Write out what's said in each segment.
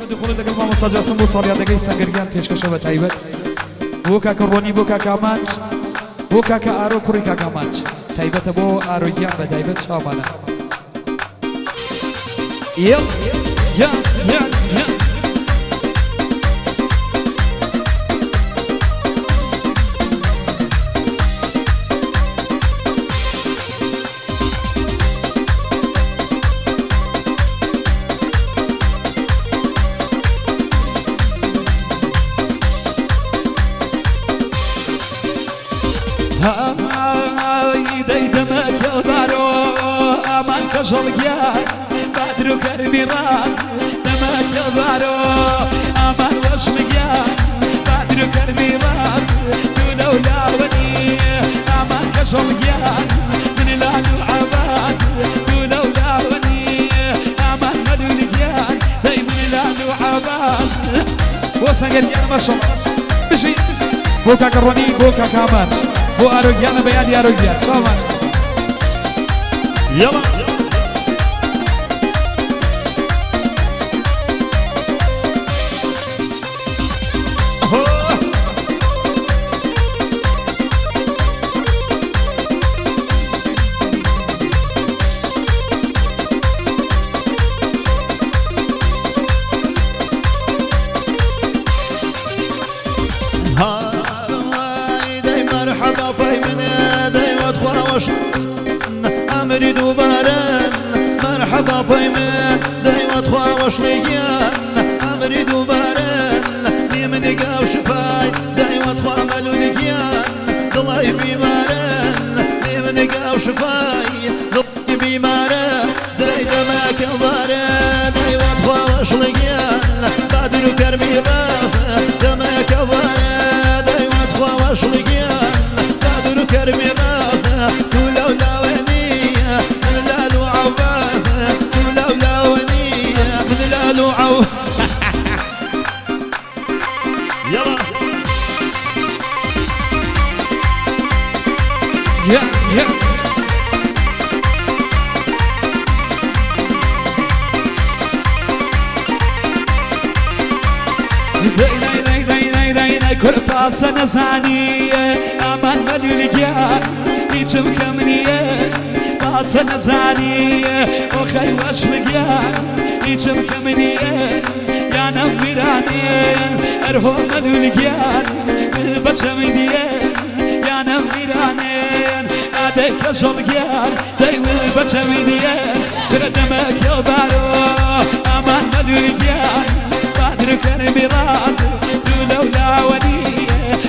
دخول دقل ما مساجاسم بو صاليا دقل سنگرگان پیشکش و تایبت بو کاکا رونی بو کاکا مانچ بو کاکا آرو کوری کاکا مانچ تایبت بو آرو گیان به تایبت شامانه یا شلقيان بدر كرمي راس دمك بارو امان وشلقيان بدر كرمي راس دولو لاوني امان كشلقيان من لانو عباس دولو لاوني امان ملولقيان داي من لانو عباس وسنقريان ما شاء الله بشي بوكا كروني بوكا كامان بو اروجيان بيادي اروجيان شامان يلا أمري دوبارن مرحبا بيمن دايما تخواوش ليان أمري دوبارن نيمن قاو شفاي دايما تخواملو ليان ضلاي بيمارن نيمن قاو شفاي ضلاي بيمارن داي دماك بارن دايما تخواوش ليان بادر كرمي راس دماك بارن دايما تخواوش ليان بادر كرمي راس ولو كرباس نزاني أمان ملولقيان نيجم كمنية باس نزاني وخي واشلقيان نيجم كمنية يا نميرانين أرهو ملولقيان بالبشميدية يا نميرانين أديك شلقيان دايو بالبشميدية تردمك يا بارو أمان ملولقيان بادر كرمي راسي لو لاوني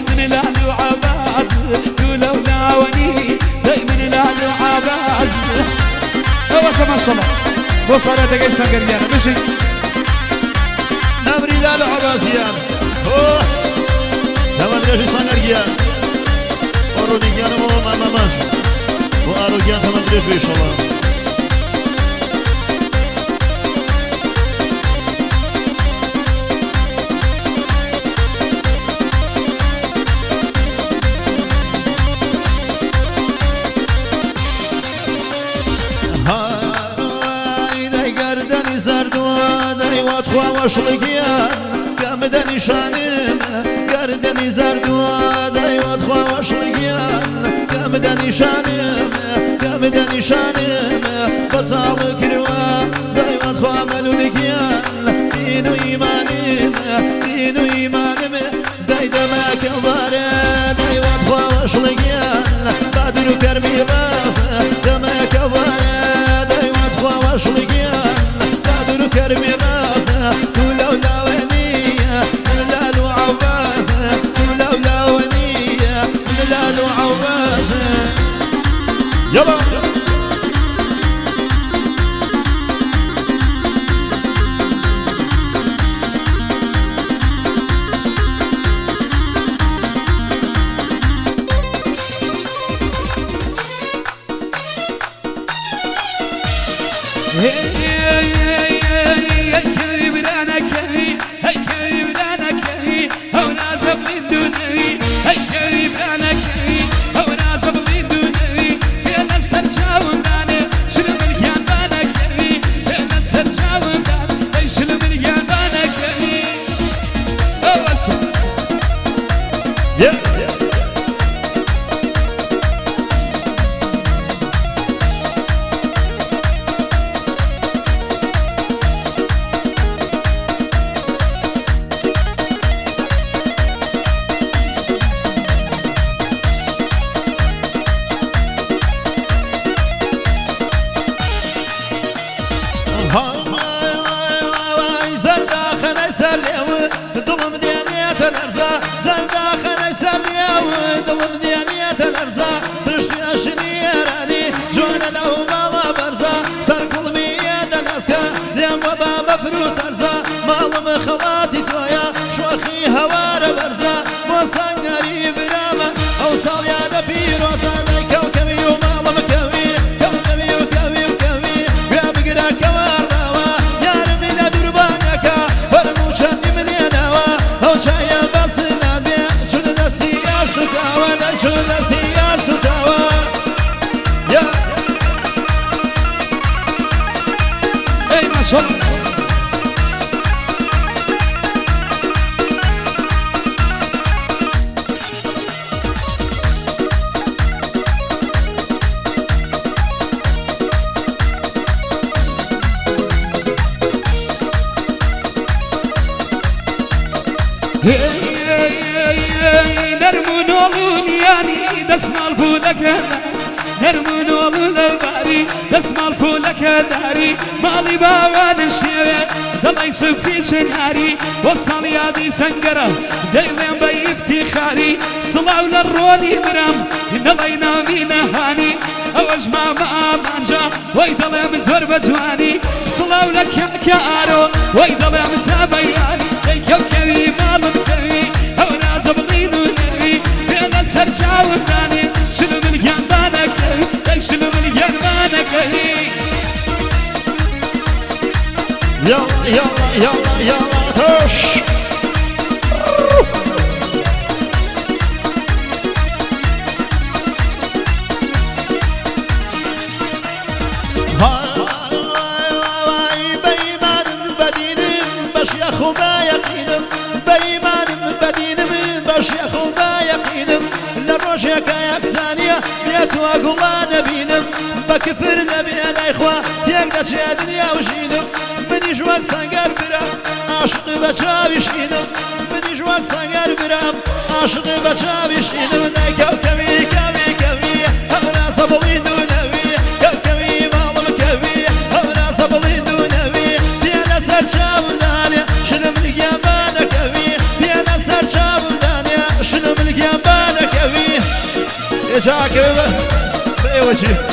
من لالو عباس لو لاوني دايما لالو عباس هو سما الصلاة بصرة دقيق سنقريانا مشي نمري لالو عباسيان تمام ريشي سنقريان ورونيكيان وماما ماشي وآروكيان تمام ريش بيشولا وشلقيان قامد نشانم قردني زردوا دايوات خوا وشلقيان قامد نشانم بطال كروا دايوات خوا ملولقيان دينو إيمانم داي دماك بارد دايوات خوا وشلقيان بادر كرمي راس دماك بارد دايوات خوا وشلقيان بادر كرمي راس ولو لاونية لالو عباس ولو لاونية لالو عباس يلا خناي سليو دلم ديانية الأرزا زردا خناي سليو دلم ديانية الأرزا بشتي أشنيراني جوانا لو مالا برزا سر كل مياد الأسكا ليم وبابا فروت أرزا مالم خلاتي تويا شو أخي هوار برزا موسانغاري براما أو صاليا دبي روزا كوكبي ومالم كوي كوكبي وكوي وكوي يا بقرا كواروا يا رمي لدربانكا فرموشا مليانوا أو شايا باسنا بي شو نسيار سكاوا شو نسيار سكاوا يا اي ما شاء الله نرمون اولون يعني دسمال فولك نرمون اولون الباري دسمال فولك داري مالي باوان الشيرة دل يصفي شناري وصل يادي سنقرة دايما بافتخاري صلاو للروني برام إن الله ينامي نهاني أوجمع ما مانجا ويدل من زور بجواني صلاو لك يا كارو ويدل من تابياني كوكبي مالم كوي أو نازبلين ونروي بين سرجا وداني شنو من جنبانا كوي شنو من جنبانا كوي يلا يلا يلا يلا تش بيمان بدين باش ياخو ما يقينم بيمان بدين باش ياخو ما يقينم لروجك ياك ثانية بيت واقولا نبينم بكفر نبي انا اخوة تيقدر تشي دنيا وشينم بدي جواك سنقر برام عاشق بجابي شينم بدي جواك سنقر برام عاشق بجابي شينم ناي كوكبي كوي كوي أغنى صبوين دونوي كوكبي مالم كوي أغنى صبوين دونوي بيانا سرجا ودانيا شنم القيامانا كوي بيانا سرجا ودانيا شنم القيامانا كوي إجاك بأي وجه